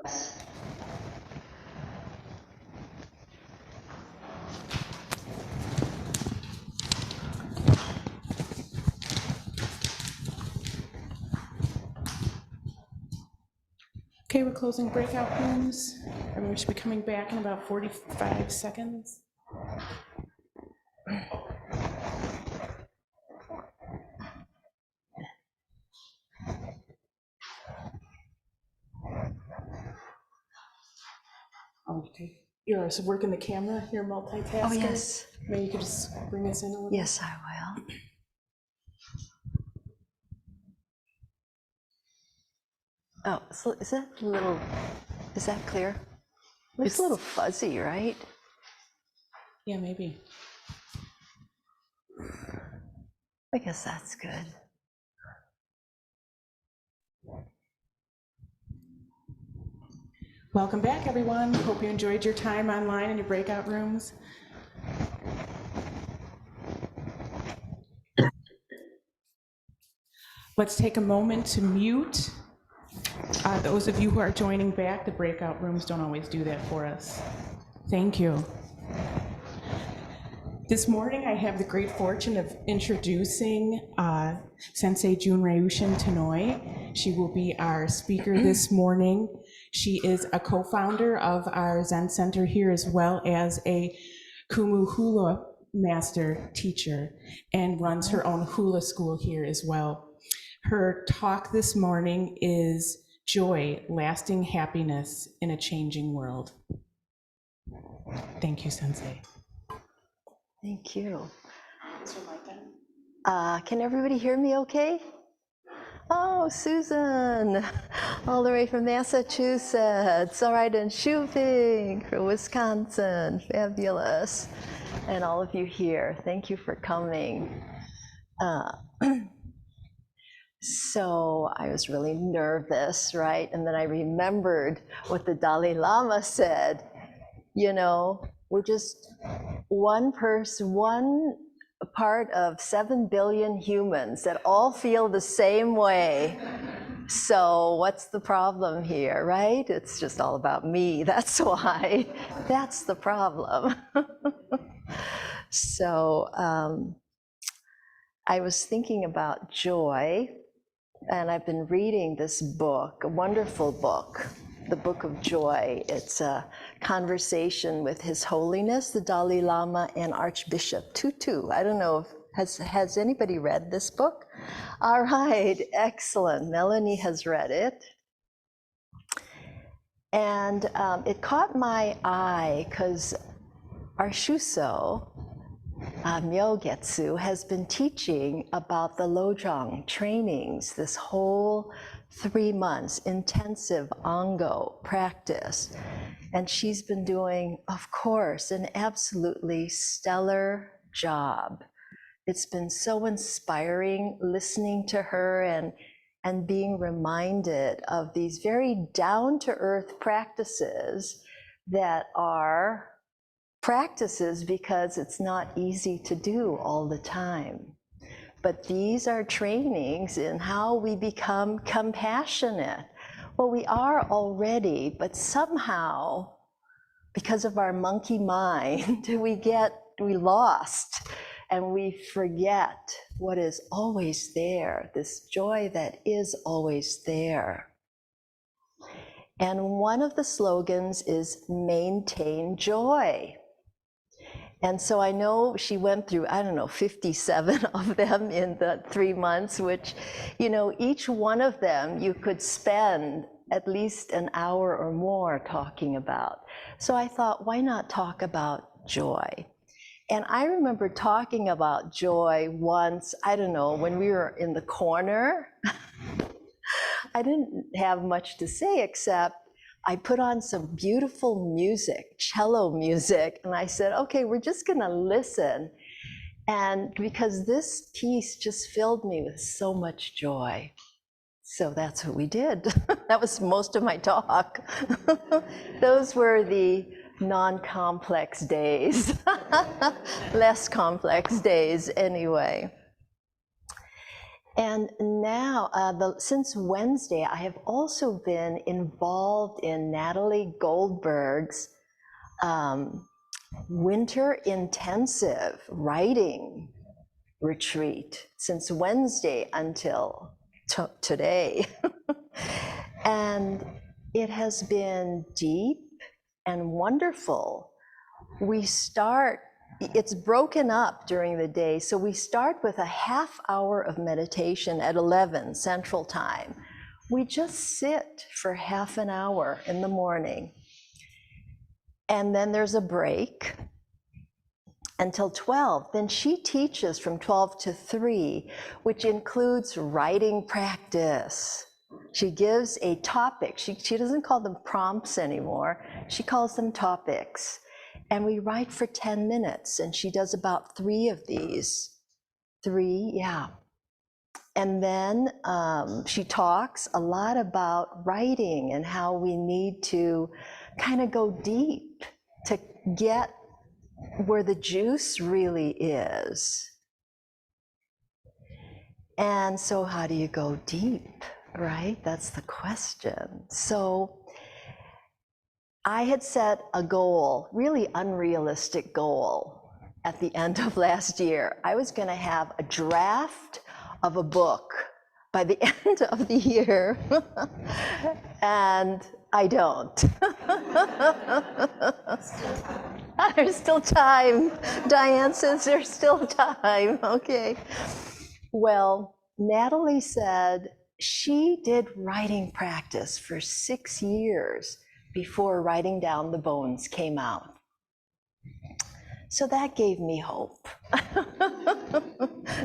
Okay, we're closing breakout rooms. Everyone should be coming back in about 45 seconds. Okay, you're working the camera, you're multitasking. Oh, yes. Maybe you could just bring us in a little. Yes, I will. Oh, so is that clear? It's a little fuzzy, right? Yeah, maybe. I guess that's good. Welcome back, everyone. Hope you enjoyed your time online in your breakout rooms. Let's take a moment to mute. Those of you who are joining back, the breakout rooms don't always do that for us. Thank you. This morning, I have the great fortune of introducing Sensei Ryushin Tanoue. She will be our speaker this morning. She is a co-founder of our Zen Center here, as well as a Kumu hula master teacher, and runs her own hula school here as well. Her talk this morning is Joy, Lasting Happiness in a Changing World. Thank you, Sensei. Thank you. Can everybody hear me okay? Oh, Susan, all the way from Massachusetts. All right, and Shuping from Wisconsin. Fabulous. And all of you here, thank you for coming. So I was really nervous, right? And then I remembered what the Dalai Lama said. You know, we're just one person, one part of 7 billion humans that all feel the same way. So what's the problem here, right? It's just all about me. That's why. That's the problem. So I was thinking about joy, and I've been reading this book, a wonderful book, the Book of Joy. It's a conversation with His Holiness, the Dalai Lama, and Archbishop Tutu. I don't know if, has anybody read this book? All right, excellent. Melanie has read it. And it caught my eye because our Shuso, Myogetsu, has been teaching about the Lojong trainings this whole 3 months, intensive Ango practice. And she's been doing, of course, an absolutely stellar job. It's been so inspiring listening to her and being reminded of these very down-to-earth practices that are practices because it's not easy to do all the time. But these are trainings in how we become compassionate. Well, we are already, but somehow, because of our monkey mind, we lost and we forget what is always there, this joy that is always there. And one of the slogans is maintain joy. And so I know she went through, 57 of them in the 3 months, which, each one of them you could spend at least an hour or more talking about. So I thought, why not talk about joy? And I remember talking about joy once, when we were in the corner. I didn't have much to say except I put on some beautiful music, cello music, and I said, okay, we're just gonna listen. And because this piece just filled me with so much joy. So that's what we did. That was most of my talk. Those were the non-complex days, less complex days anyway. And now, since Wednesday, I have also been involved in Natalie Goldberg's winter intensive writing retreat since Wednesday until today. And it has been deep and wonderful. It's broken up during the day. So we start with a half hour of meditation at 11 Central Time. We just sit for half an hour in the morning. And then there's a break until 12. Then she teaches from 12 to 3, which includes writing practice. She gives a topic. She doesn't call them prompts anymore. She calls them topics. And we write for 10 minutes, and she does about 3 of these. 3, yeah. And then she talks a lot about writing and how we need to kind of go deep to get where the juice really is. And so how do you go deep, right? That's the question. So I had set a goal, really unrealistic goal, at the end of last year. I was going to have a draft of a book by the end of the year, and I don't. There's still time. Diane says there's still time. Okay. Well, Natalie said she did writing practice for 6 years before Writing Down the Bones came out. So that gave me hope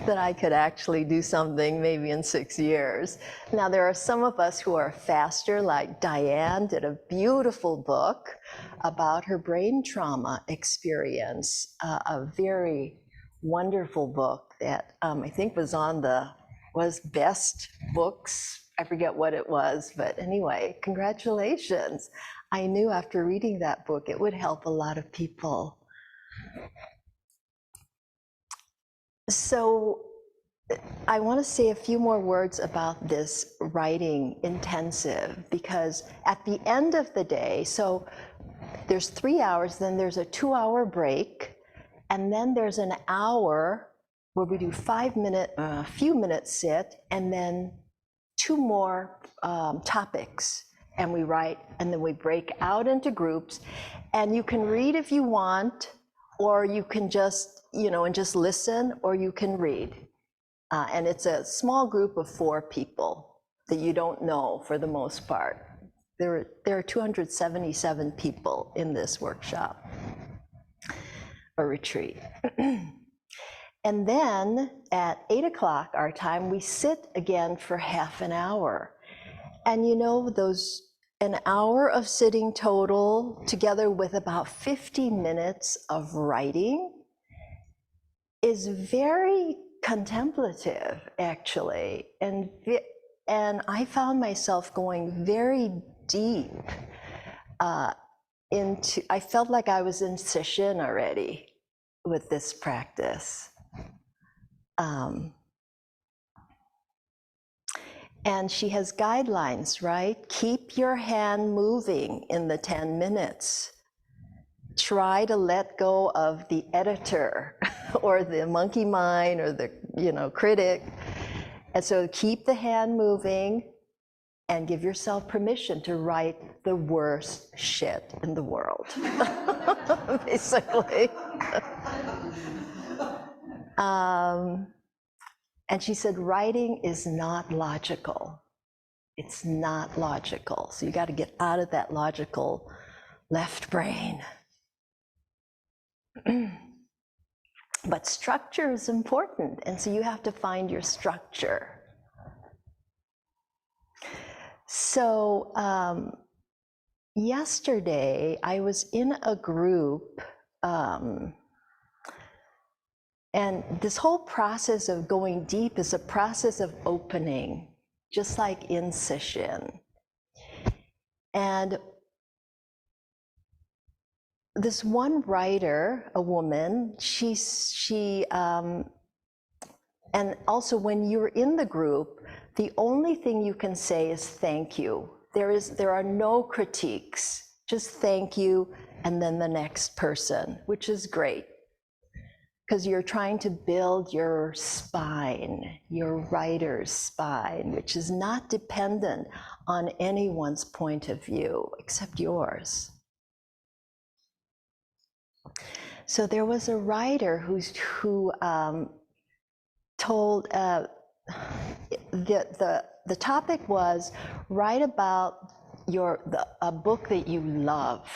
that I could actually do something maybe in 6 years. Now, there are some of us who are faster, like Diane did a beautiful book about her brain trauma experience, a very wonderful book that I think was best books. I forget what it was, but anyway, congratulations. I knew after reading that book it would help a lot of people. So I want to say a few more words about this writing intensive, because at the end of the day, so there's 3 hours, then there's a 2-hour break, and then there's an hour where we do 5-minute, few minutes sit, and then 2 more topics, and we write, and then we break out into groups, and you can read if you want, or you can just, and just listen, or you can read. And it's a small group of 4 people that you don't know for the most part. There are 277 people in this workshop or retreat. And then at 8 o'clock our time, we sit again for half an hour. And an hour of sitting total, together with about 50 minutes of writing, is very contemplative, actually. And I found myself going very deep I felt like I was in sesshin already with this practice. And she has guidelines, right? Keep your hand moving in the 10 minutes. Try to let go of the editor or the monkey mind or the critic. And so keep the hand moving and give yourself permission to write the worst shit in the world, basically. And she said, writing is not logical. It's not logical. So you got to get out of that logical left brain. But structure is important, and so you have to find your structure. So yesterday I was in a group, and this whole process of going deep is a process of opening, just like in sesshin. And this one writer, a woman, she and also when you're in the group, the only thing you can say is thank you. There are no critiques, just thank you, and then the next person, which is great. Because you're trying to build your spine, your writer's spine, which is not dependent on anyone's point of view except yours. So there was a writer who told, the topic was, write about a book that you love,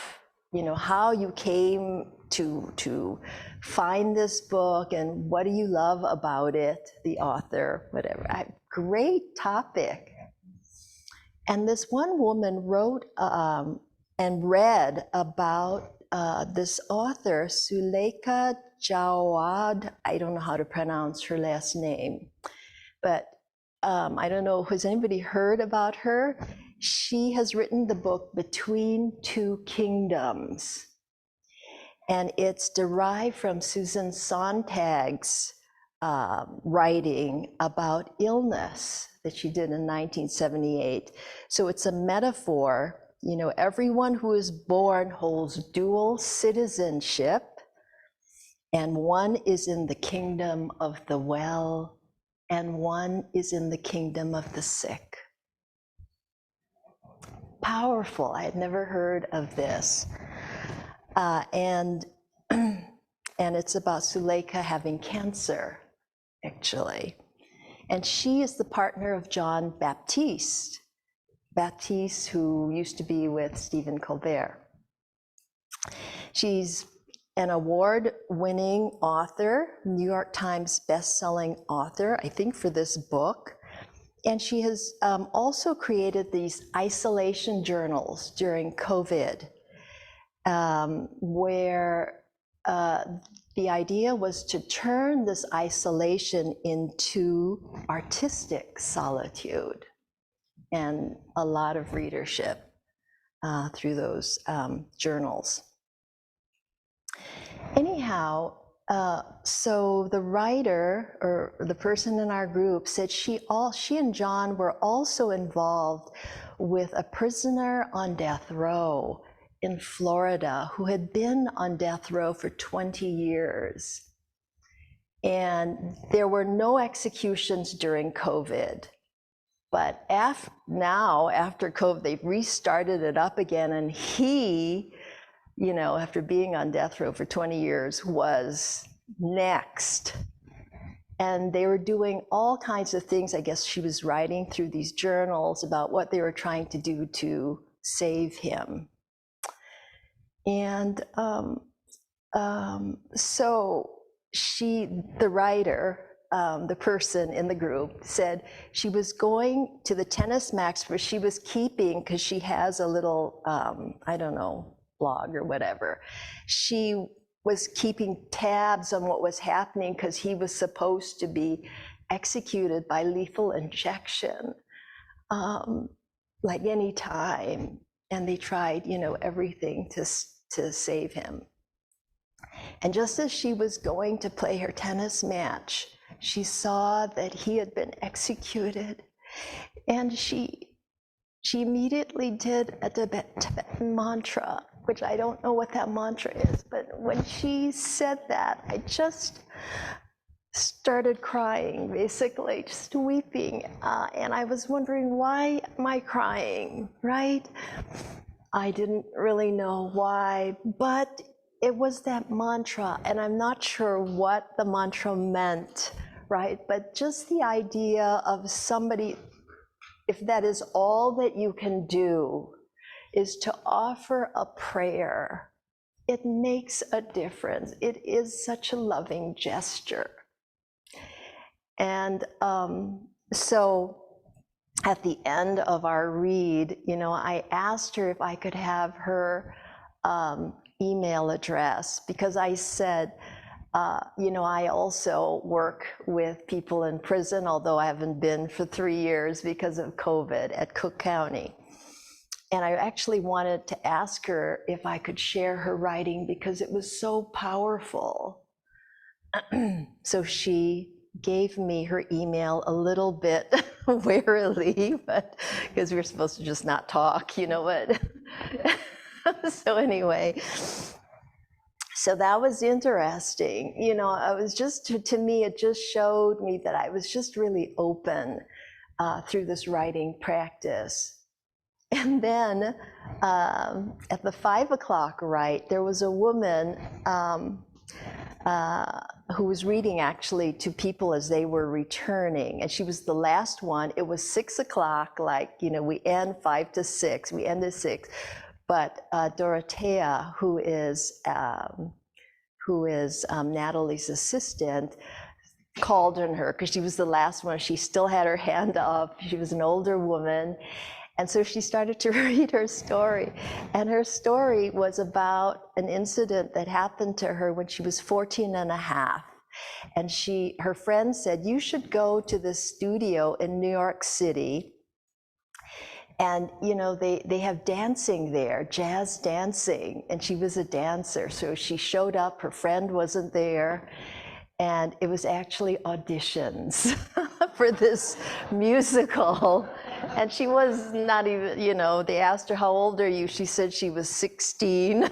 how you came to find this book and what do you love about it, the author, whatever. Great topic. And this one woman wrote and read about this author, Suleika Jawad. I don't know how to pronounce her last name, but I don't know, has anybody heard about her? She has written the book Between Two Kingdoms. And it's derived from Susan Sontag's writing about illness that she did in 1978. So it's a metaphor. Everyone who is born holds dual citizenship, and one is in the kingdom of the well, and one is in the kingdom of the sick. Powerful. I had never heard of this. And it's about Suleika having cancer, actually. And she is the partner of John Baptiste, who used to be with Stephen Colbert. She's an award-winning author, New York Times best-selling author, I think, for this book. And she has also created these isolation journals during COVID, where the idea was to turn this isolation into artistic solitude and a lot of readership through those journals. Anyhow, so the writer, or the person in our group, said she and John were also involved with a prisoner on death row in Florida who had been on death row for 20 years. And there were no executions during COVID. But after COVID, they've restarted it up again. And he, after being on death row for 20 years, was next. And they were doing all kinds of things. I guess she was writing through these journals about what they were trying to do to save him. And so the writer, the person in the group, said she was going to the tennis match where she was keeping, because she has a little, blog or whatever. She was keeping tabs on what was happening because he was supposed to be executed by lethal injection, like any time. And they tried, everything to save him. And just as she was going to play her tennis match, she saw that he had been executed. And she immediately did a Tibetan mantra, which I don't know what that mantra is, but when she said that, I just started crying, basically, just weeping. And I was wondering, why am I crying, right? I didn't really know why, but it was that mantra, and I'm not sure what the mantra meant, right? But just the idea of somebody, if that is all that you can do, is to offer a prayer, it makes a difference. It is such a loving gesture. And so at the end of our read, I asked her if I could have her email address, because I said, I also work with people in prison, although I haven't been for 3 years because of COVID at Cook County. And I actually wanted to ask her if I could share her writing because it was so powerful. So she gave me her email a little bit warily, but because we were supposed to just not talk, you know what? So anyway, so that was interesting. You know, I was just, to me, it just showed me that I was just really open through this writing practice. And then at the 5 o'clock rite, there was a woman who was reading actually to people as they were returning, and she was the last one. It was 6 o'clock, like, you know, we end 5 to 6, we end at 6, but Dorothea, who is Natalie's assistant, called on her because she was the last one. She still had her hand up. She was an older woman. And so she started to read her story. And her story was about an incident that happened to her when she was 14 and a half. And her friend said, you should go to this studio in New York City. And, you know, they have dancing there, jazz dancing. And she was a dancer. So she showed up, her friend wasn't there. And it was actually auditions for this musical. And she was not even, you know, they asked her, how old are you? She said she was 16.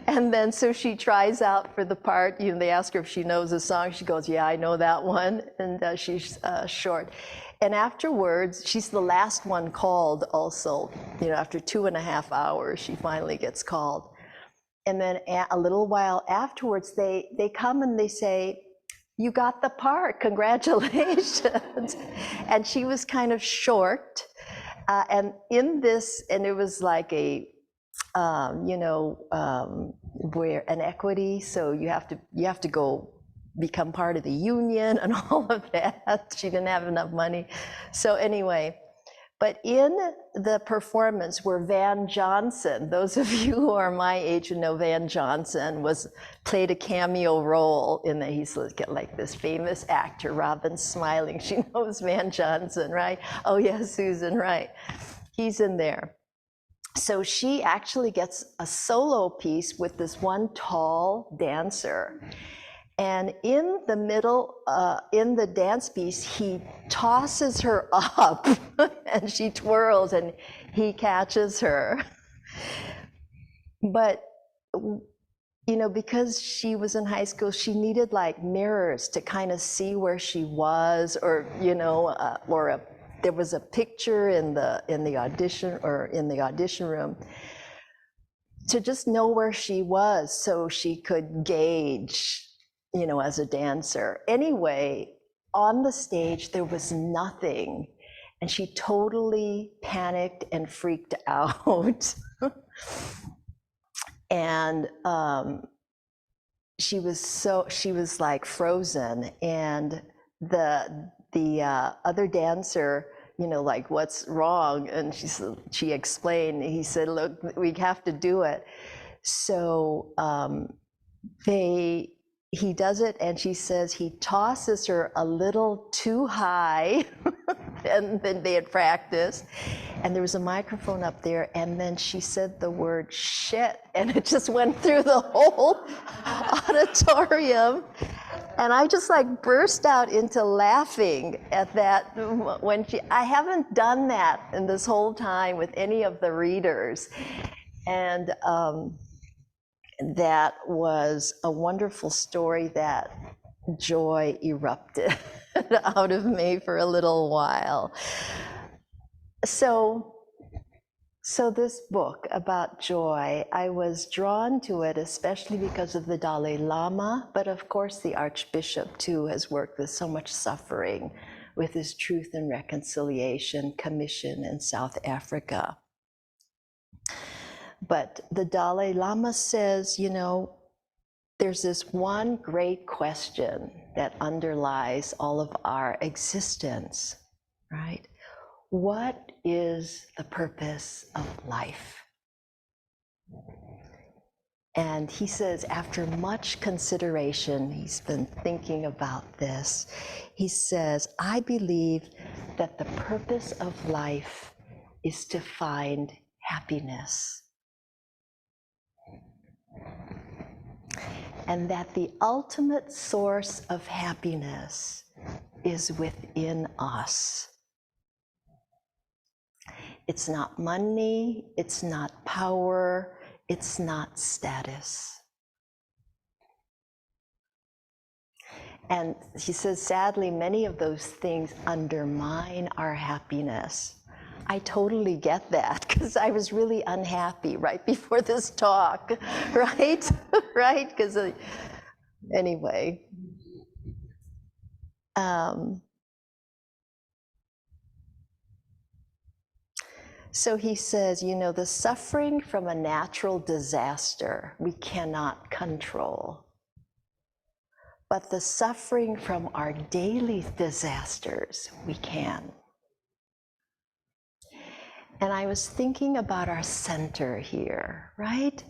And then so she tries out for the part. You know, they ask her if she knows a song. She goes, yeah, I know that one. And she's short. And afterwards, she's the last one called also. You know, after 2.5 hours, she finally gets called. And then a little while afterwards, they come and they say, you got the part, congratulations. And she was kind of short. And in this, and it was like a, you know, where an equity, so you have to go become part of the union and all of that. She didn't have enough money. So anyway, but in the performance where Van Johnson, those of you who are my age and know Van Johnson, played a cameo role in that. He's like this famous actor, Robin Smiling. She knows Van Johnson, right? Oh yeah, Susan, right. He's in there. So she actually gets a solo piece with this one tall dancer. And in the middle, in the dance piece, he tosses her up and she twirls and he catches her. But, you know, because she was in high school, she needed like mirrors to kind of see where she was, or, you know, there was a picture in the audition room to just know where she was so she could gauge, you know, as a dancer. Anyway, on the stage, there was nothing. And she totally panicked and freaked out. And she was like frozen. And the other dancer, you know, like, what's wrong? And she explained, he said, look, we have to do it. So he does it, and she says he tosses her a little too high than they had practiced. And there was a microphone up there, and then she said the word shit, and it just went through the whole auditorium. And I just like burst out into laughing at that I haven't done that in this whole time with any of the readers. And that was a wonderful story that joy erupted out of me for a little while. So this book about joy, I was drawn to it especially because of the Dalai Lama, but of course the Archbishop too has worked with so much suffering with his Truth and Reconciliation Commission in South Africa. But the Dalai Lama says, you know, there's this one great question that underlies all of our existence, right? What is the purpose of life? And he says, after much consideration, he's been thinking about this. He says, I believe that the purpose of life is to find happiness. and that the ultimate source of happiness is within us. It's not money, it's not power, it's not status. And he says, sadly, many of those things undermine our happiness. I totally get that, because I was really unhappy right before this talk, right? Right? Because anyway. So he says, you know, the suffering from a natural disaster we cannot control. But the suffering from our daily disasters, we can. And I was thinking about our center here, right?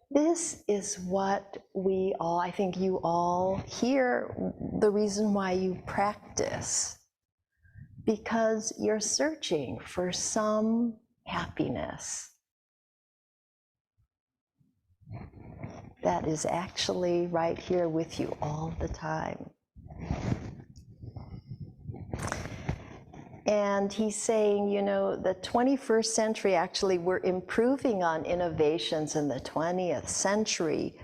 This is what we all, I think you all hear the reason why you practice. Because you're searching for some happiness that is actually right here with you all the time. And he's saying, you know, the 21st century, actually, we're improving on innovations in the 20th century,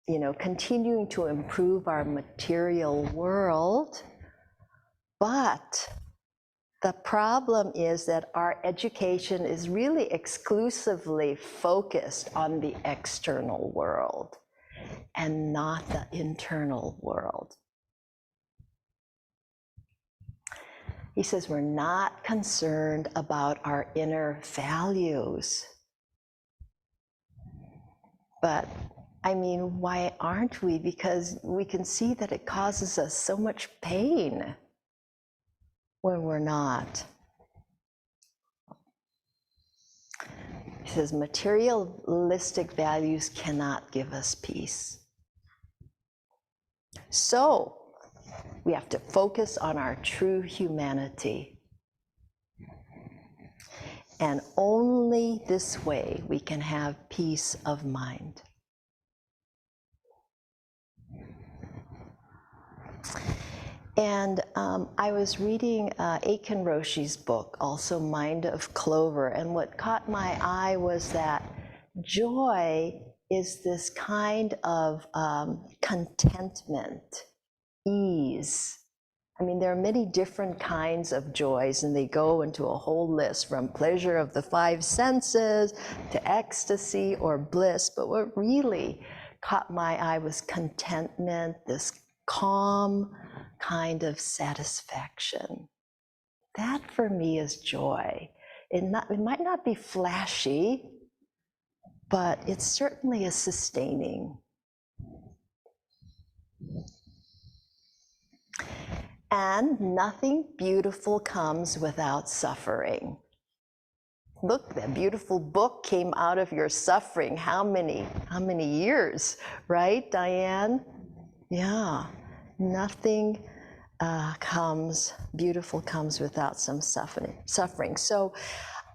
you know, continuing to improve our material world. But the problem is that our education is really exclusively focused on the external world and not the internal world. He says we're not concerned about our inner values. But I mean, why aren't we? Because we can see that it causes us so much pain when we're not. He says materialistic values cannot give us peace. So we have to focus on our true humanity. And only this way we can have peace of mind. And I was reading Aiken Roshi's book, also Mind of Clover, and what caught my eye was that joy is this kind of contentment, ease. I mean, there are many different kinds of joys, and they go into a whole list, from pleasure of the five senses to ecstasy or bliss. But what really caught my eye was contentment, this calm kind of satisfaction. That for me is joy. It might not be flashy, but it certainly is sustaining. And nothing beautiful comes without suffering. Look, that beautiful book came out of your suffering. How many years, right, Diane? Yeah, nothing beautiful comes without some suffering. So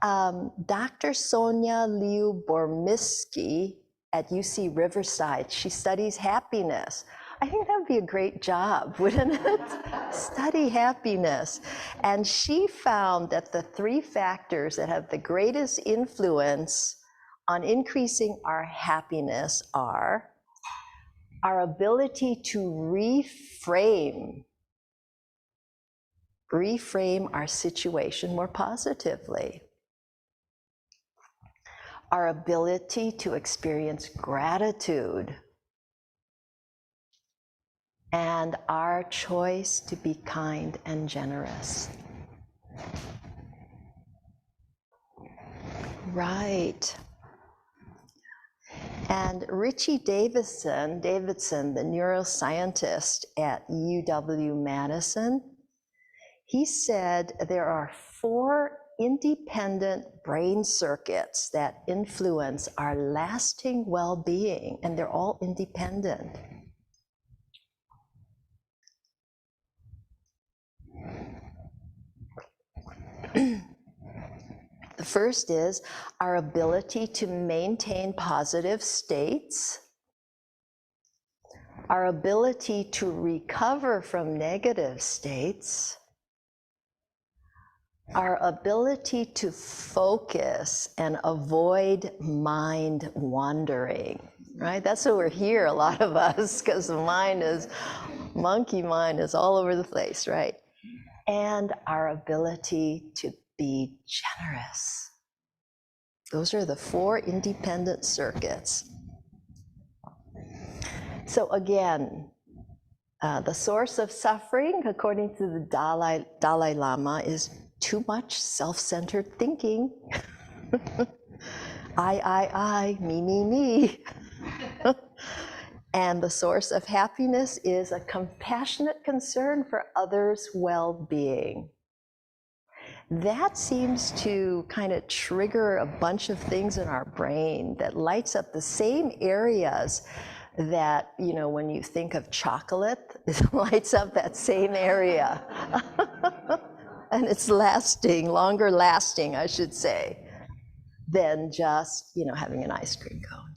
Dr. Sonia Liu-Bormisky at UC Riverside, she studies happiness. I think that would be a great job, wouldn't it? Study happiness. And she found that the three factors that have the greatest influence on increasing our happiness are our ability to reframe our situation more positively, our ability to experience gratitude, and our choice to be kind and generous. Right. And Richie Davidson, the neuroscientist at UW-Madison, he said there are 4 independent brain circuits that influence our lasting well-being, and they're all independent. The first is our ability to maintain positive states. our ability to recover from negative states, our ability to focus and avoid mind wandering, right? That's why we're here, a lot of us, because the mind is, monkey mind is all over the place, right? And our ability to be generous. Those are the 4 independent circuits. So again, the source of suffering, according to the Dalai Lama, is too much self-centered thinking. I, me. And the source of happiness is a compassionate concern for others' well-being. That seems to kind of trigger a bunch of things in our brain that lights up the same areas that, you know, when you think of chocolate, it lights up that same area. And it's lasting, longer lasting, I should say, than just, you know, having an ice cream cone.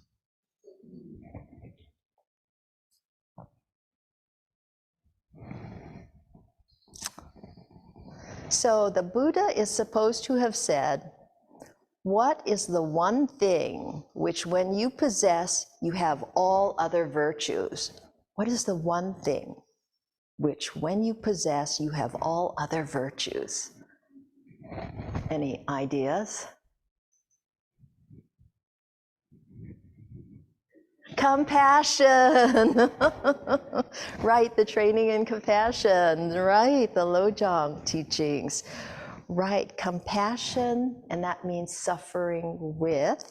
So the Buddha is supposed to have said, what is the one thing which when you possess, you have all other virtues? What is the one thing which when you possess, you have all other virtues? Any ideas? Compassion. Right, the training in compassion, right, the Lojong teachings. Right, compassion, and that means suffering with.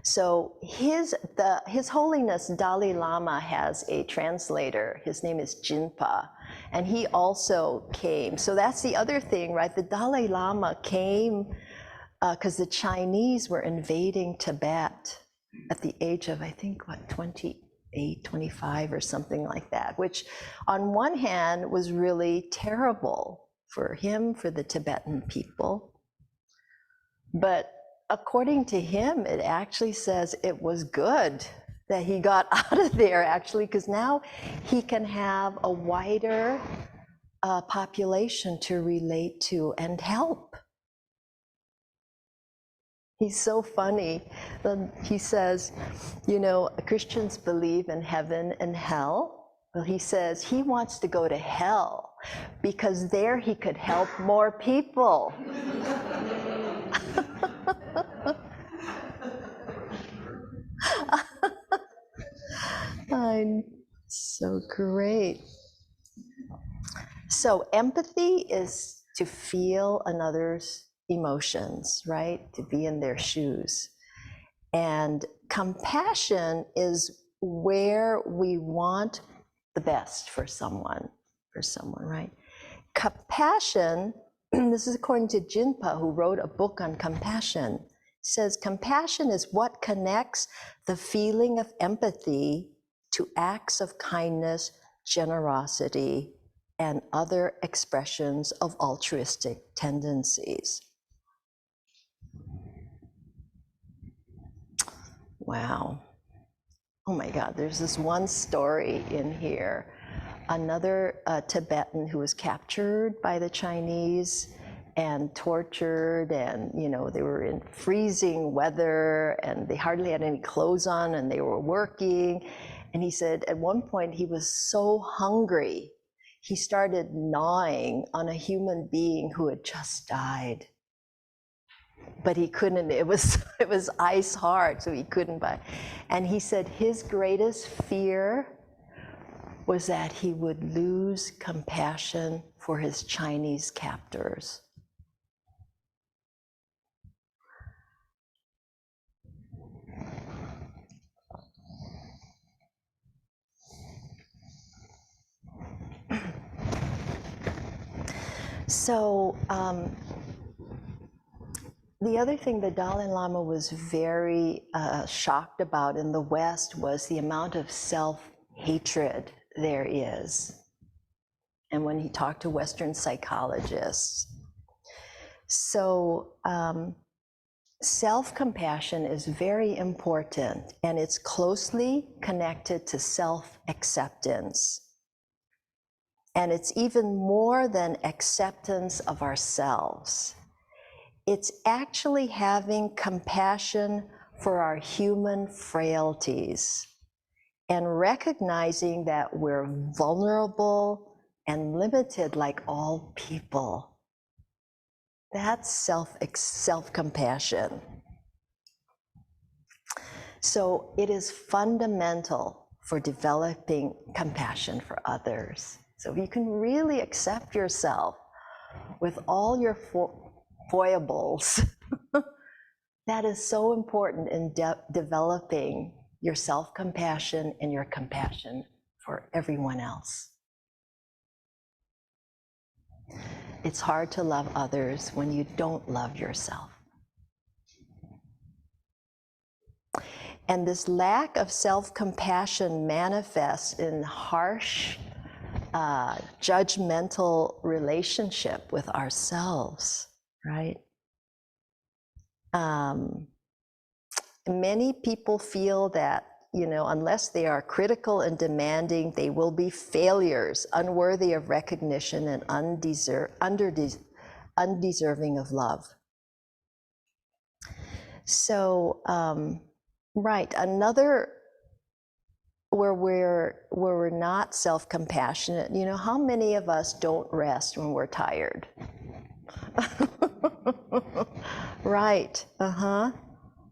So His Holiness Dalai Lama has a translator. His name is Jinpa, and he also came. So that's the other thing, right? The Dalai Lama came because the Chinese were invading Tibet at the age of, I think, what, 28, 25 or something like that, which on one hand was really terrible for him, for the Tibetan people. But according to him, it actually says it was good that he got out of there, actually, because now he can have a wider population to relate to and help. He's so funny. He says, you know, Christians believe in heaven and hell. Well, he says he wants to go to hell because there he could help more people. I'm so great. So empathy is to feel another's emotions, right? To be in their shoes. And compassion is where we want the best for someone, right? Compassion, this is according to Jinpa, who wrote a book on compassion, says compassion is what connects the feeling of empathy to acts of kindness, generosity, and other expressions of altruistic tendencies. Wow. Oh my God, there's this one story in here. Another Tibetan who was captured by the Chinese and tortured, and you know, they were in freezing weather and they hardly had any clothes on and they were working. And he said at one point he was so hungry, he started gnawing on a human being who had just died. But he couldn't, it was ice hard, so he couldn't buy. And he said his greatest fear was that he would lose compassion for his Chinese captors. So the other thing the Dalai Lama was very shocked about in the West was the amount of self-hatred there is. And when he talked to Western psychologists. So self-compassion is very important, and it's closely connected to self-acceptance. And it's even more than acceptance of ourselves. It's actually having compassion for our human frailties and recognizing that we're vulnerable and limited like all people. That's self-compassion. So it is fundamental for developing compassion for others. So if you can really accept yourself with all your foibles, that is so important in developing your self-compassion and your compassion for everyone else. It's hard to love others when you don't love yourself. And this lack of self-compassion manifests in harsh, judgmental relationship with ourselves, right? Many people feel that, unless they are critical and demanding, they will be failures, unworthy of recognition and undeserving of love. So, right, another where we're not self-compassionate, how many of us don't rest when we're tired? Right,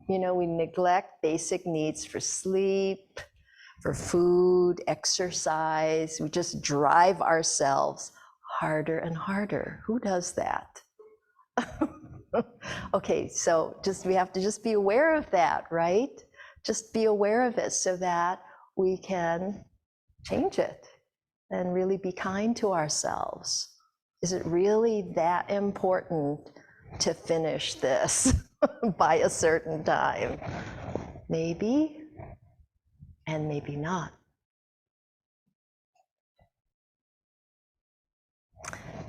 we neglect basic needs for sleep, for food, exercise. We just drive ourselves harder and harder. Who does that? Okay, so we have to just be aware of that, right? Just be aware of it so that we can change it and really be kind to ourselves. Is it really that important to finish this by a certain time? Maybe, and maybe not.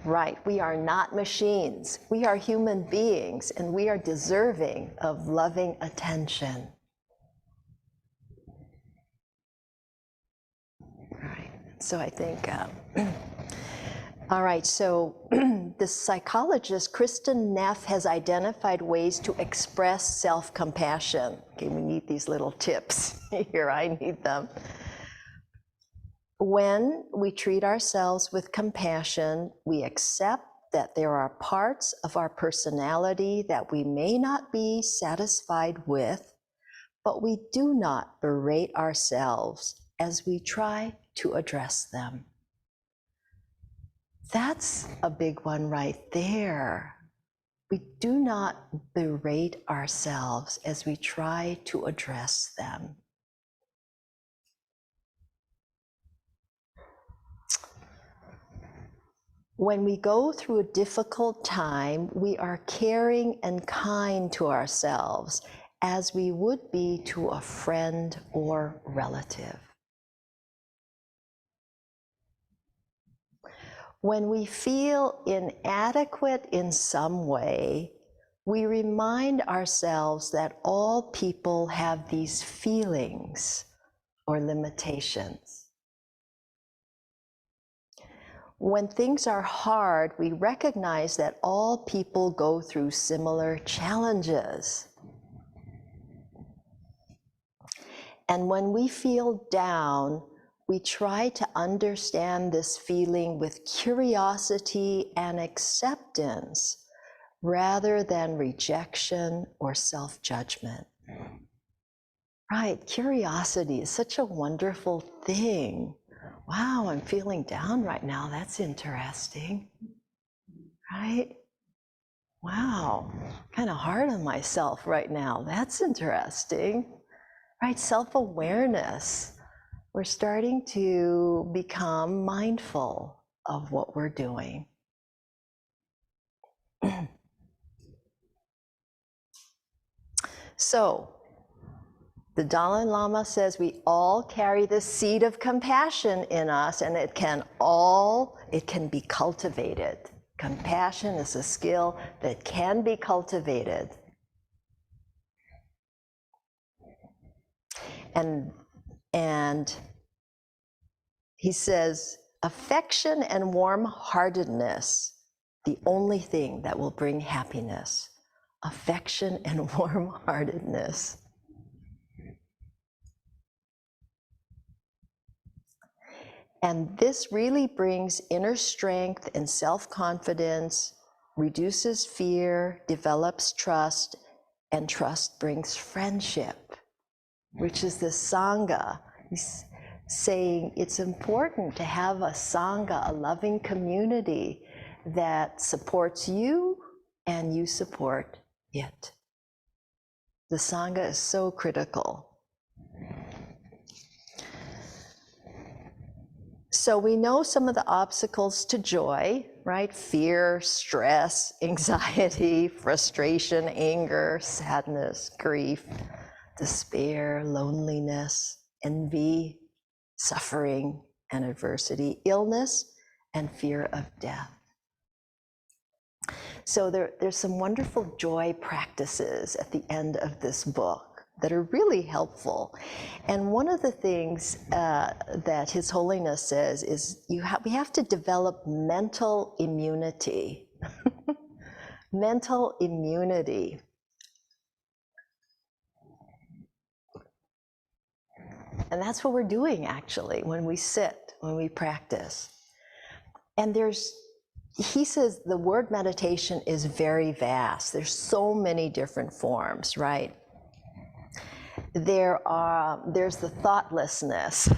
Right, we are not machines. We are human beings, and we are deserving of loving attention. Right, so I think, all right, so the psychologist Kristen Neff has identified ways to express self-compassion. Okay, we need these little tips. Here, I need them. When we treat ourselves with compassion, we accept that there are parts of our personality that we may not be satisfied with, but we do not berate ourselves as we try to address them. That's a big one right there. We do not berate ourselves as we try to address them. When we go through a difficult time, we are caring and kind to ourselves as we would be to a friend or relative. When we feel inadequate in some way, we remind ourselves that all people have these feelings or limitations. When things are hard, we recognize that all people go through similar challenges. And when we feel down, we try to understand this feeling with curiosity and acceptance rather than rejection or self-judgment. Right, curiosity is such a wonderful thing. Wow, I'm feeling down right now. That's interesting, right? Wow, kind of hard on myself right now. That's interesting, right? Self-awareness. We're starting to become mindful of what we're doing. So, the Dalai Lama says we all carry the seed of compassion in us, and it can be cultivated. Compassion is a skill that can be cultivated. And he says, affection and warm-heartedness, the only thing that will bring happiness. Affection and warm-heartedness. And this really brings inner strength and self-confidence, reduces fear, develops trust, and trust brings friendship, which is the Sangha. He's saying it's important to have a Sangha, a loving community that supports you and you support it. The Sangha is so critical. So we know some of the obstacles to joy, right? Fear, stress, anxiety, frustration, anger, sadness, grief, despair, loneliness, envy, suffering and adversity, illness, and fear of death. So there's some wonderful joy practices at the end of this book that are really helpful. And one of the things that His Holiness says is we have to develop mental immunity. Mental immunity. And that's what we're doing, actually, when we sit, when we practice. And he says the word meditation is very vast. There's so many different forms, right? There's the thoughtlessness,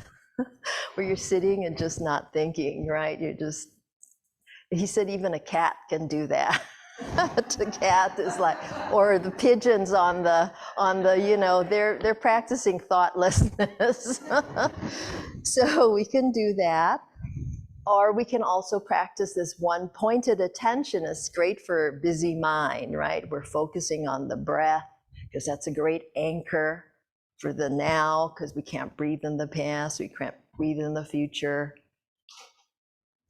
where you're sitting and just not thinking, right? He said even a cat can do that. The cat is like, or the pigeons on the they're practicing thoughtlessness. So we can do that. Or we can also practice this one pointed attention. It's great for busy mind, right? We're focusing on the breath because that's a great anchor for the now, because we can't breathe in the past, we can't breathe in the future.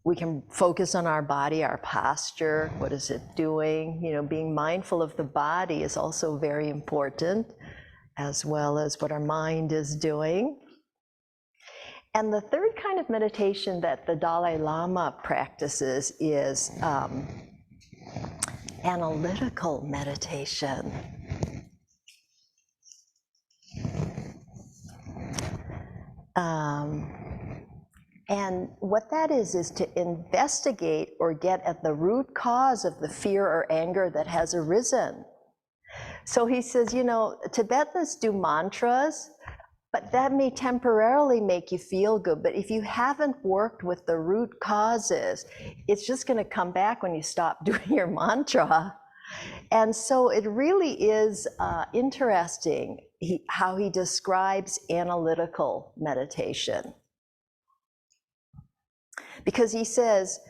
We can focus on our body, our posture, what is it doing? Being mindful of the body is also very important, as well as what our mind is doing. And the third kind of meditation that the Dalai Lama practices is analytical meditation. And what that is to investigate or get at the root cause of the fear or anger that has arisen. So he says, Tibetans do mantras, but that may temporarily make you feel good. But if you haven't worked with the root causes, it's just going to come back when you stop doing your mantra. And so it really is interesting how he describes analytical meditation. Because he says,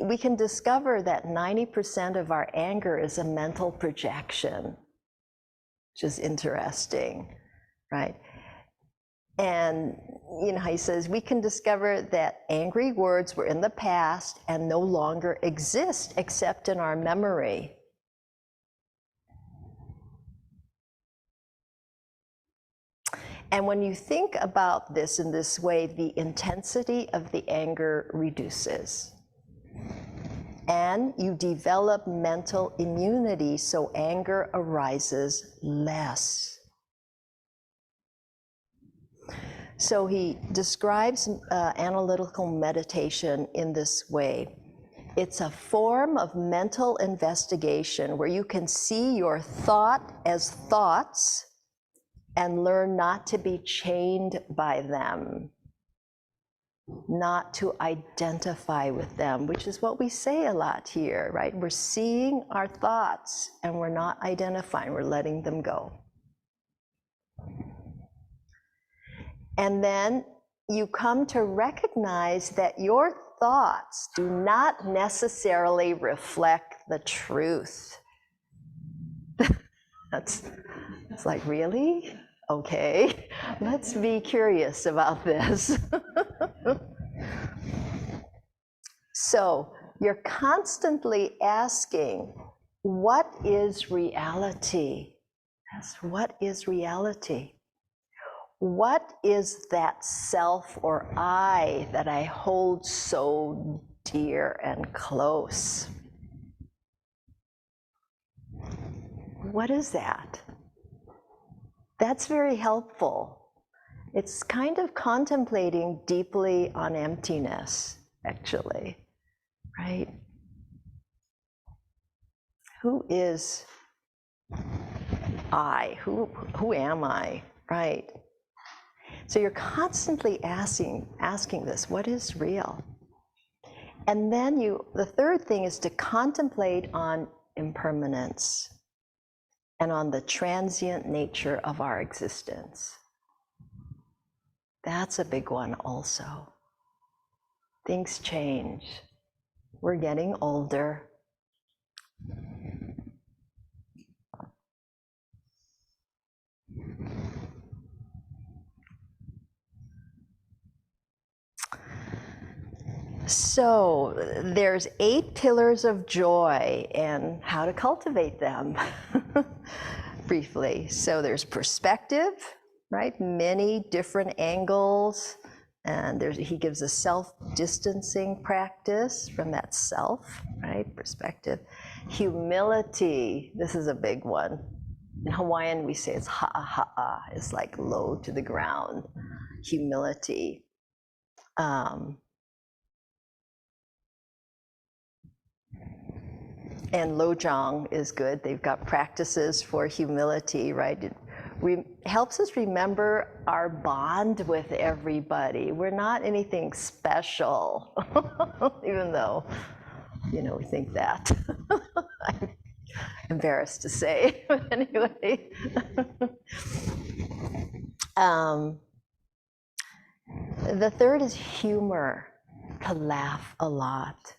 we can discover that 90% of our anger is a mental projection, which is interesting, right? And he says, we can discover that angry words were in the past and no longer exist except in our memory. And when you think about this in this way, the intensity of the anger reduces. And you develop mental immunity, so anger arises less. So he describes analytical meditation in this way. It's a form of mental investigation where you can see your thought as thoughts and learn not to be chained by them, not to identify with them, which is what we say a lot here, right? We're seeing our thoughts and we're not identifying, we're letting them go. And then you come to recognize that your thoughts do not necessarily reflect the truth. It's like, really? Okay, let's be curious about this. So you're constantly asking, what is reality? Yes, what is reality? what is that self or I that I hold so dear and close? What is that? That's very helpful. It's kind of contemplating deeply on emptiness, actually, right? Who is I? Who am I, right? So you're constantly asking this, what is real? And then the third thing is to contemplate on impermanence and on the transient nature of our existence. That's a big one also. Things change. We're getting older. So there's 8 pillars of joy and how to cultivate them, briefly. So there's perspective, right? Many different angles, and he gives a self-distancing practice from that self, right? Perspective. Humility, this is a big one. In Hawaiian, we say it's ha'a, it's like low to the ground. Humility. And Lojong is good. They've got practices for humility, right? It helps us remember our bond with everybody. We're not anything special, even though, we think that. I'm embarrassed to say, but anyway. The third is humor, to laugh a lot.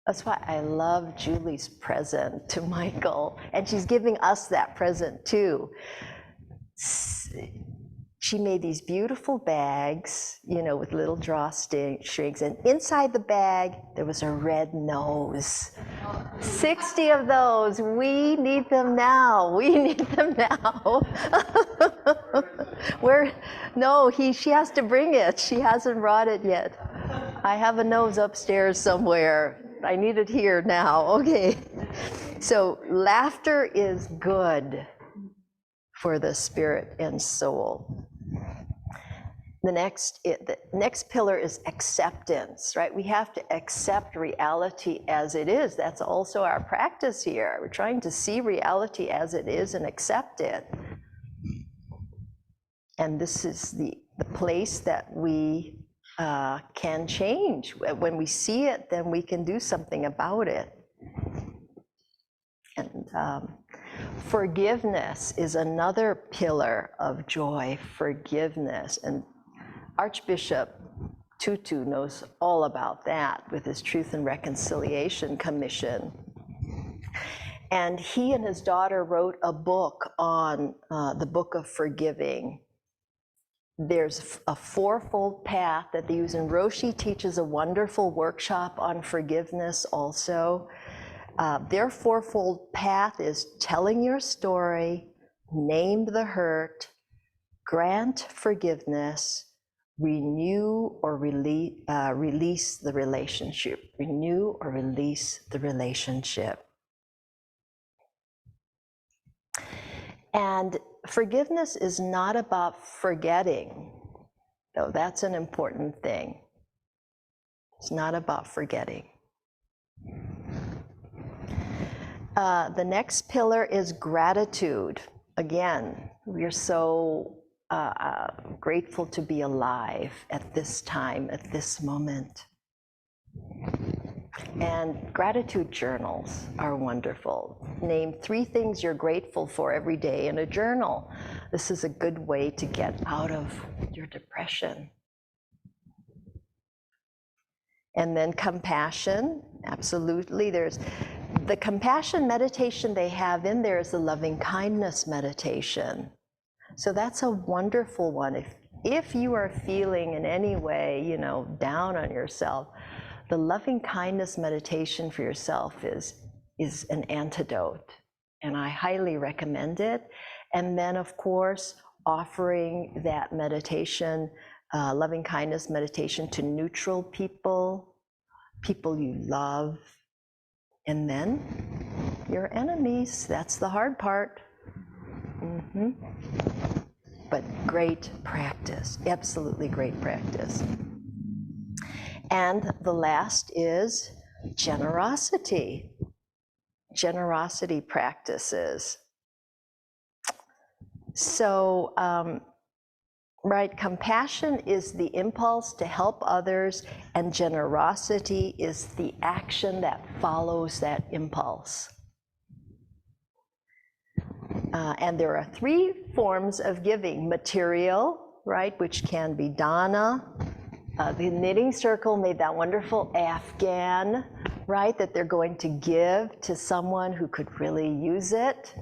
That's why I love Julie's present to Michael, and she's giving us that present too. She made these beautiful bags, with little drawstrings, and inside the bag, there was a red nose. 60 of those. We need them now. We need them now. She has to bring it. She hasn't brought it yet. I have a nose upstairs somewhere. I need it here now. Okay. So laughter is good for the spirit and soul. The next pillar is acceptance, right? We have to accept reality as it is. That's also our practice here. We're trying to see reality as it is and accept it. And this is the place that we can change. When we see it, then we can do something about it. And forgiveness is another pillar of joy, forgiveness. And Archbishop Tutu knows all about that with his Truth and Reconciliation Commission. And he and his daughter wrote a book on the book of forgiving. There's a fourfold path that they use, and Roshi teaches a wonderful workshop on forgiveness also. Their fourfold path is telling your story, name the hurt, grant forgiveness, renew or release the relationship. Renew or release the relationship. And forgiveness is not about forgetting, though that's an important thing. It's not about forgetting. The next pillar is gratitude. Again, we're so grateful to be alive at this time, at this moment. And gratitude journals are wonderful. Name 3 things you're grateful for every day in a journal. This is a good way to get out of your depression. And then compassion, absolutely. There's the compassion meditation they have in there is the loving kindness meditation. So that's a wonderful one. If you are feeling in any way, down on yourself, the loving kindness meditation for yourself is an antidote, and I highly recommend it. And then, of course, offering that meditation, loving kindness meditation to neutral people, people you love, and then your enemies. That's the hard part. But great practice, absolutely great practice. And the last is generosity. Generosity practices. So, right, compassion is the impulse to help others, and generosity is the action that follows that impulse. And there are three forms of giving: material, right, which can be dana. The knitting circle made that wonderful Afghan, right, that they're going to give to someone who could really use it,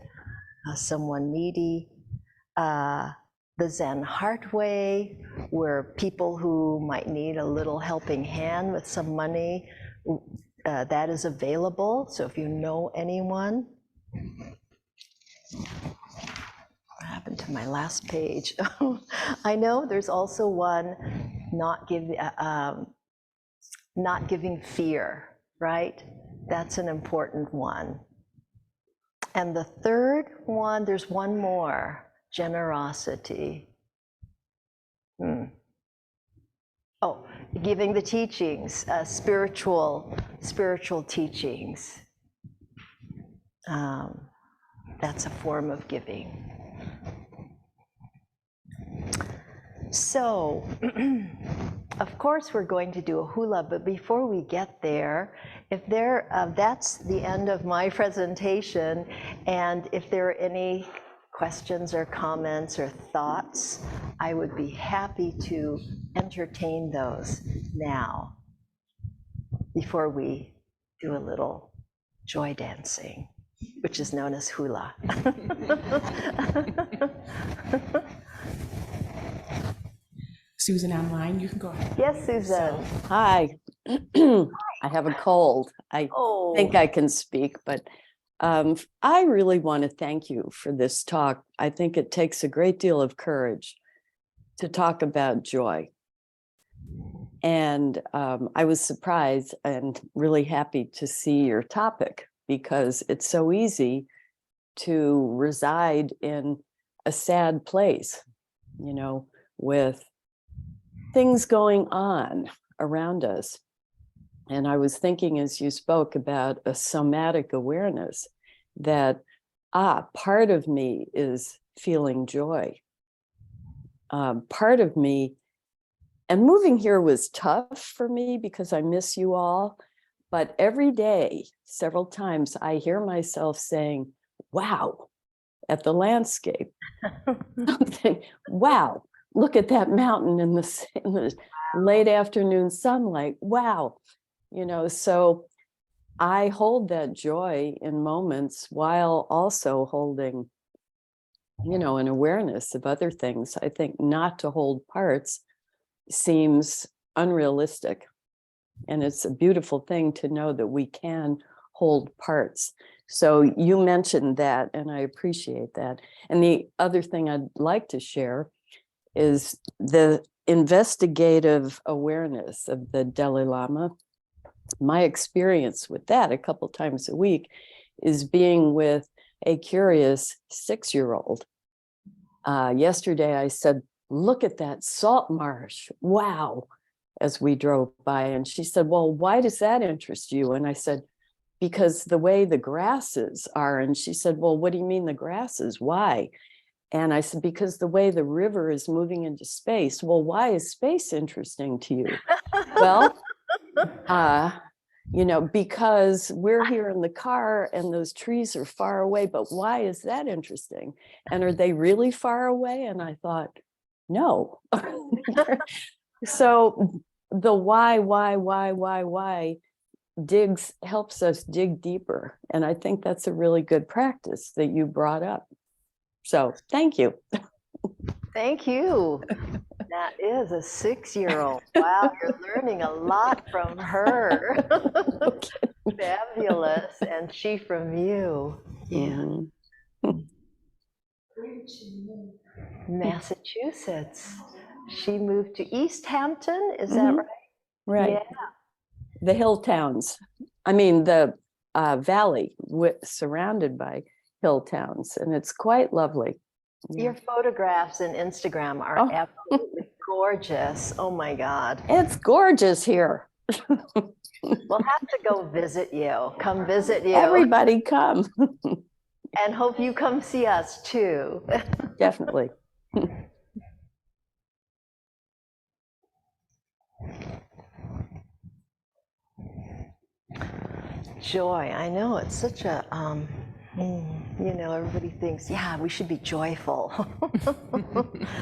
someone needy. The Zen Heart Way, where people who might need a little helping hand with some money, that is available. So if you know anyone. What happened to my last page? I know there's also one, not giving fear, right? That's an important one. And the third one, there's one more, generosity. Oh, giving the teachings, spiritual teachings. That's a form of giving. So, of course, we're going to do a hula, but before we get there, that's the end of my presentation, and if there are any questions or comments or thoughts, I would be happy to entertain those now, before we do a little joy dancing, which is known as hula. Susan online, you can go ahead. Yes, Susan. Hi. I have a cold. I think I can speak, but I really want to thank you for this talk. I think it takes a great deal of courage to talk about joy. And I was surprised and really happy to see your topic, because it's so easy to reside in a sad place, you know, with things going on around us. And I was thinking as you spoke about a somatic awareness that, part of me is feeling joy. Part of me, and moving here was tough for me because I miss you all, but every day, several times, I hear myself saying, wow, at the landscape. Something, wow, look at that mountain in the late afternoon sunlight. Wow. You know, so I hold that joy in moments while also holding, you know, an awareness of other things. I think not to hold parts seems unrealistic. And it's a beautiful thing to know that we can hold parts. So you mentioned that, and I appreciate that. And the other thing I'd like to share is the investigative awareness of the Dalai Lama. My experience with that a couple times a week is being with a curious 6-year-old. Yesterday I said, look at that salt marsh, wow, as we drove by. And she said, well, why does that interest you? And I said, because the way the grasses are. And she said, well, what do you mean the grasses? Why? And I said, because the way the river is moving into space. Well, why is space interesting to you? Well, you know, because we're here in the car and those trees are far away, but why is that interesting? And are they really far away? And I thought, no. So the why helps us dig deeper. And I think that's a really good practice that you brought up. So thank you. Thank you. That is a 6-year-old. Wow, you're learning a lot from her. Fabulous. And she from you. Yeah. Massachusetts. She moved to East Hampton, is that Mhm. right? Right. Yeah. The hill towns. I mean, the valley surrounded by hill towns, and it's quite lovely. Yeah. Your photographs and Instagram are Oh. absolutely gorgeous. Oh my God. It's gorgeous here. We'll have to go visit you. Come visit you. Everybody come. And hope you come see us too. Definitely. Joy, I know it's such a, you know, everybody thinks, yeah, we should be joyful.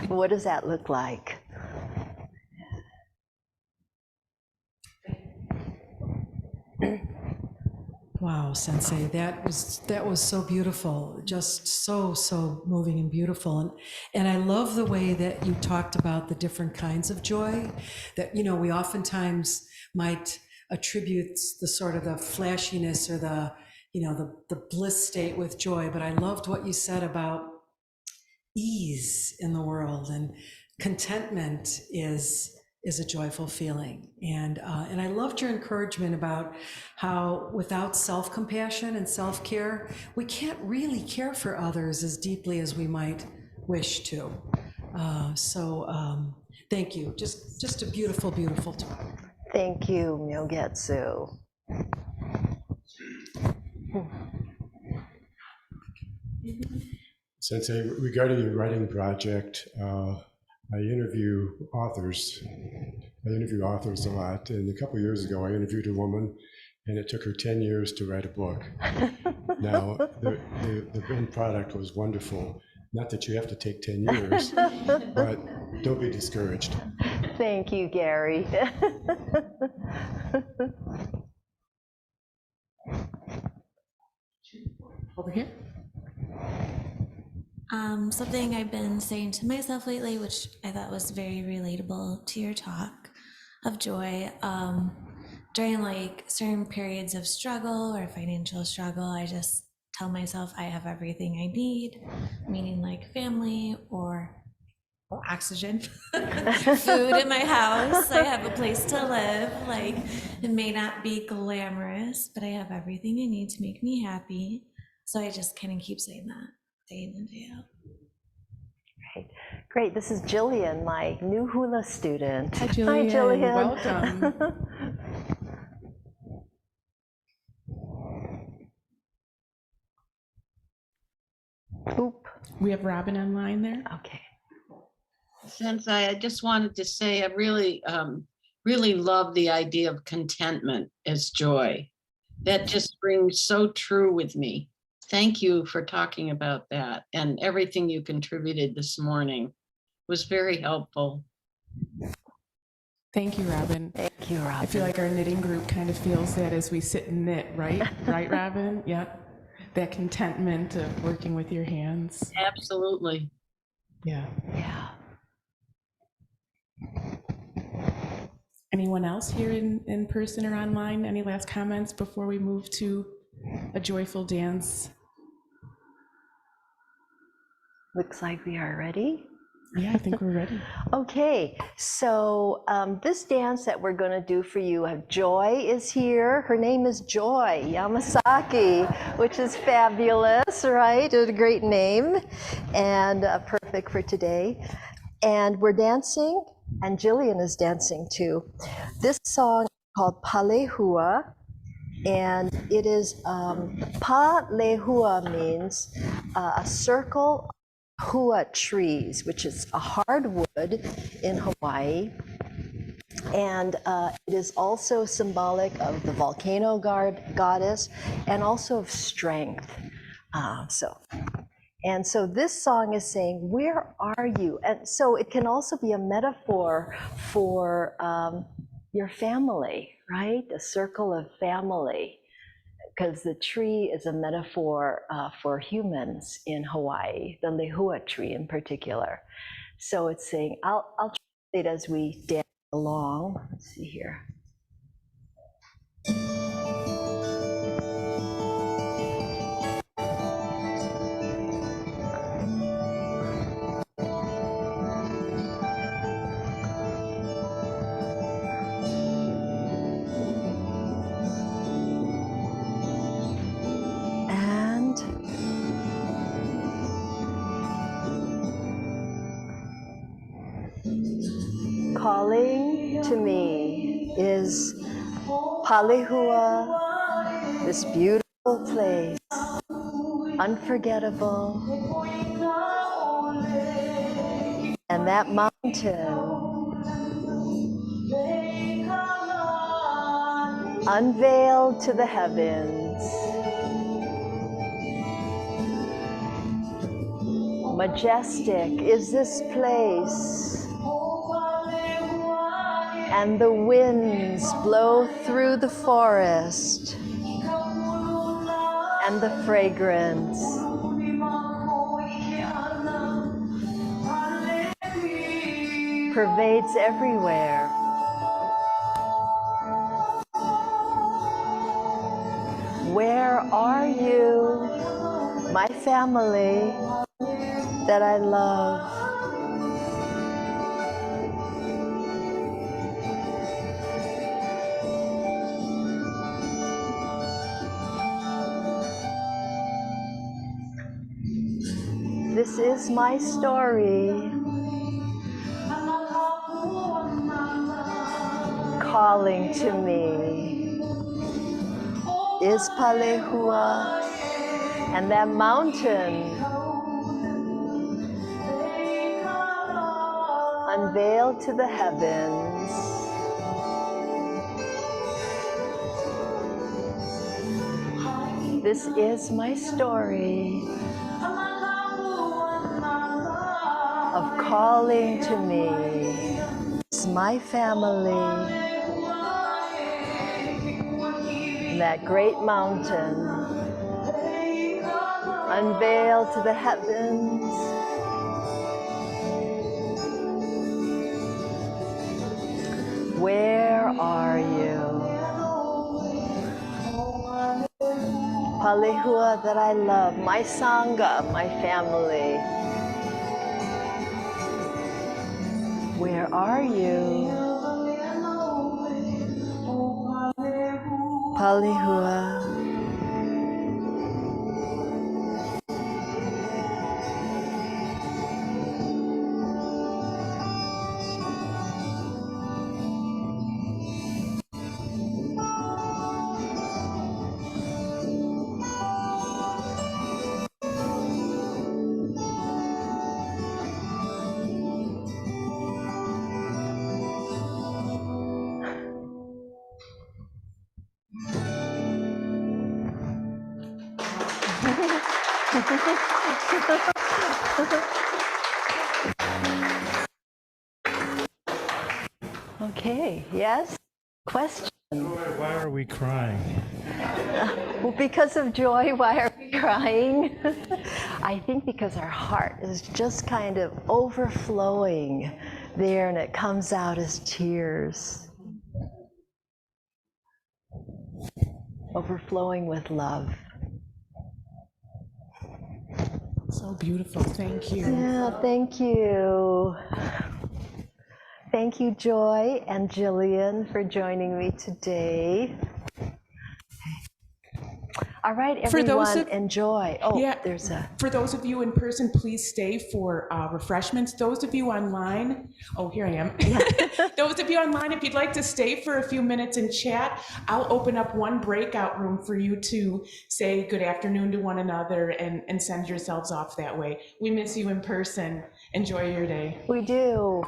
What does that look like? Wow, Sensei, that was so beautiful, just so moving and beautiful, and I love the way that you talked about the different kinds of joy. That, you know, we oftentimes might attribute the sort of the flashiness or the, you know, the bliss state with joy, but I loved what you said about ease in the world, and contentment is a joyful feeling. And I loved your encouragement about how without self-compassion and self-care, we can't really care for others as deeply as we might wish to. Thank you. Just a beautiful, beautiful talk. Thank you, Myogetsu. Sensei, regarding your writing project, I interview authors. I interview authors a lot, and a couple of years ago, I interviewed a woman, and it took her 10 years to write a book. Now, the end product was wonderful. Not that you have to take 10 years, but don't be discouraged. Thank you, Gary. Over here. Something I've been saying to myself lately, which I thought was very relatable to your talk of joy, during like certain periods of struggle or financial struggle, I just tell myself I have everything I need, meaning like family or oxygen, food in my house. I have a place to live. Like, it may not be glamorous, but I have everything I need to make me happy. So I just kind of keep saying that day in and day out. Great. Great. This is Jillian, my new hula student. Hi, Jillian. Hi, Jillian. Welcome. Oop. We have Robin online there. Okay. Sensei, I just wanted to say I really, really love the idea of contentment as joy. That just rings so true with me. Thank you for talking about that, and everything you contributed this morning was very helpful. Thank you, Robin. Thank you, Robin. I feel like our knitting group kind of feels that as we sit and knit, right? Right, Robin? Yeah. That contentment of working with your hands. Absolutely. Yeah. Yeah. Anyone else here in person or online? Any last comments before we move to a joyful dance? Looks like we are ready. Yeah, I think we're ready. Okay, so this dance that we're going to do for you, Joy is here. Her name is Joy Yamasaki, which is fabulous, right? It's a great name and perfect for today. And we're dancing, and Jillian is dancing too. This song is called Palehua, and it is, Palehua means a circle hua trees, which is a hardwood in Hawaii. And it is also symbolic of the volcano goddess and also of strength. So this song is saying, where are you? And so it can also be a metaphor for your family, right? A circle of family. Because the tree is a metaphor for humans in Hawaii, the lehua tree in particular. So it's saying, I'll translate as we dance along. Let's see here. Calling to me is Palehua, this beautiful place, unforgettable. And that mountain, unveiled to the heavens, majestic is this place, and the winds blow through the forest, and the fragrance pervades everywhere. Where are you, my family that I love? This is my story, calling to me is Palehua, and that mountain unveiled to the heavens. This is my story of calling to me. It's my family, that great mountain unveiled to the heavens. Where are you? Palehua that I love, my Sangha, my family. Where are you? Palehua. Okay, yes? Question? Why are we crying? Well, because of joy, why are we crying? I think because our heart is just kind of overflowing there and it comes out as tears. Overflowing with love. So beautiful. Thank you. Yeah, thank you. Thank you, Joy and Jillian, for joining me today. All right, For those everyone, enjoy. Oh, yeah, there's a... For those of you in person, please stay for refreshments. Those of you online, oh, here I am. Those of you online, if you'd like to stay for a few minutes and chat, I'll open up one breakout room for you to say good afternoon to one another and send yourselves off that way. We miss you in person. Enjoy your day. We do.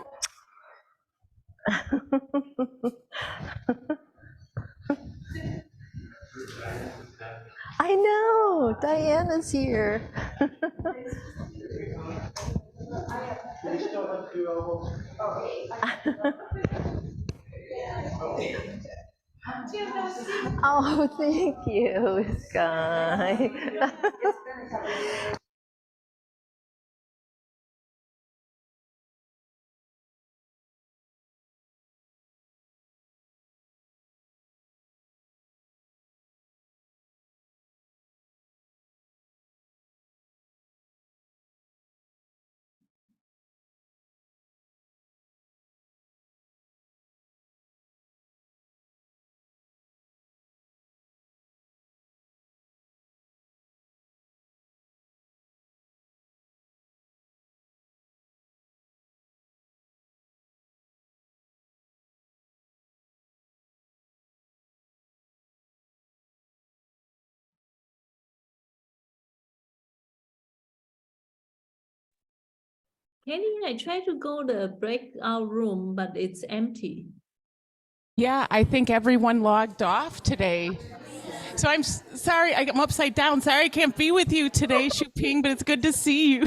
I know, Diana's here. Oh, thank you, Sky. Kenny, I tried to go to the breakout room, but it's empty. Yeah, I think everyone logged off today. So I'm sorry, I'm upside down. Sorry I can't be with you today, Shu Ping, but it's good to see you.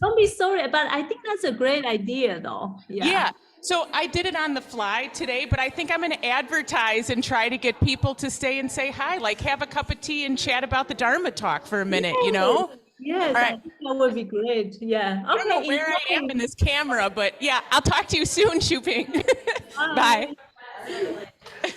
Don't be sorry, but I think that's a great idea, though. Yeah. So I did it on the fly today, but I think I'm going to advertise and try to get people to stay and say hi, like have a cup of tea and chat about the Dharma talk for a minute, you know? Yes, All I right. think that would be great. Yeah. I don't know Okay. where I am in this camera, but yeah, I'll talk to you soon, Shu Ping. Bye. Bye.